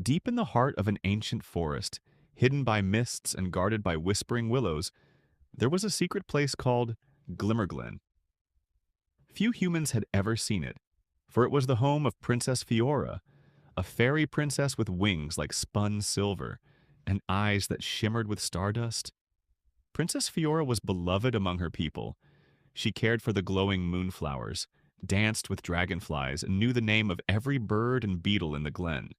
Deep in the heart of an ancient forest, hidden by mists and guarded by whispering willows, there was a secret place called Glimmerglen. Few humans had ever seen it, for it was the home of Princess Fiora, a fairy princess with wings like spun silver and eyes that shimmered with stardust. Princess Fiora was beloved among her people. She cared for the glowing moonflowers, danced with dragonflies, and knew the name of every bird and beetle in the glen.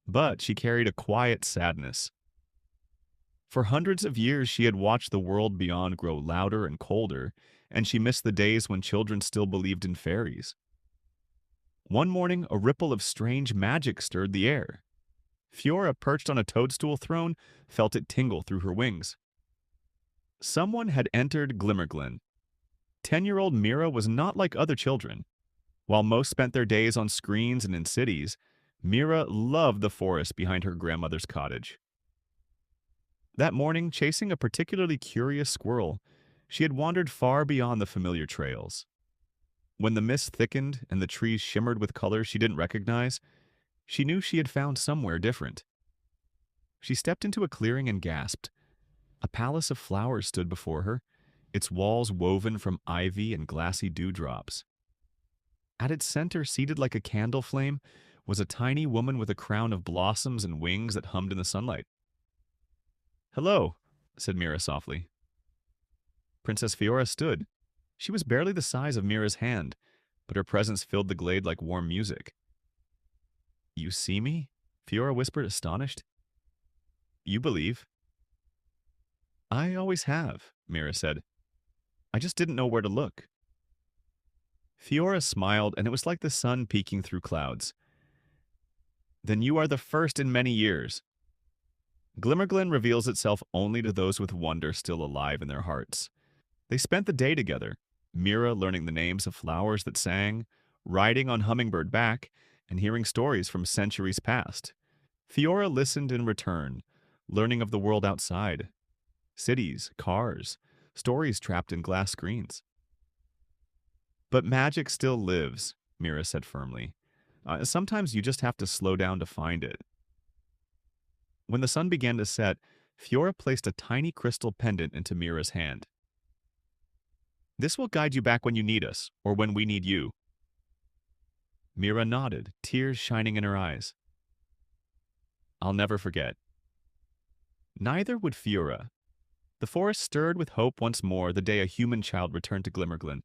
But she carried a quiet sadness. For hundreds of years, she had watched the world beyond grow louder and colder, and she missed the days when children still believed in fairies. One morning, a ripple of strange magic stirred the air. Fiora, perched on a toadstool throne, felt it tingle through her wings. Someone had entered Glimmerglen. 10-year-old Mira was not like other children. While most spent their days on screens and in cities, Mira loved the forest behind her grandmother's cottage. That morning, chasing a particularly curious squirrel, she had wandered far beyond the familiar trails. When the mist thickened and the trees shimmered with colors she didn't recognize, she knew she had found somewhere different. She stepped into a clearing and gasped. A palace of flowers stood before her, its walls woven from ivy and glassy dewdrops. At its center, seated like a candle flame, was a tiny woman with a crown of blossoms and wings that hummed in the sunlight. "Hello," said Mira softly. Princess Fiora stood. She was barely the size of Mira's hand, but her presence filled the glade like warm music. "You see me?" Fiora whispered, astonished. "You believe." "I always have," Mira said. "I just didn't know where to look." Fiora smiled, and it was like the sun peeking through clouds. "Then you are the first in many years. Glimmerglen reveals itself only to those with wonder still alive in their hearts." They spent the day together, Mira learning the names of flowers that sang, riding on hummingbird back, and hearing stories from centuries past. Fiora listened in return, learning of the world outside. Cities, cars, stories trapped in glass screens. "But magic still lives," Mira said firmly. Sometimes you just have to slow down to find it." When the sun began to set, Fiora placed a tiny crystal pendant into Mira's hand. "This will guide you back when you need us, or when we need you." Mira nodded, tears shining in her eyes. "I'll never forget." Neither would Fiora. The forest stirred with hope once more the day a human child returned to Glimmerglen,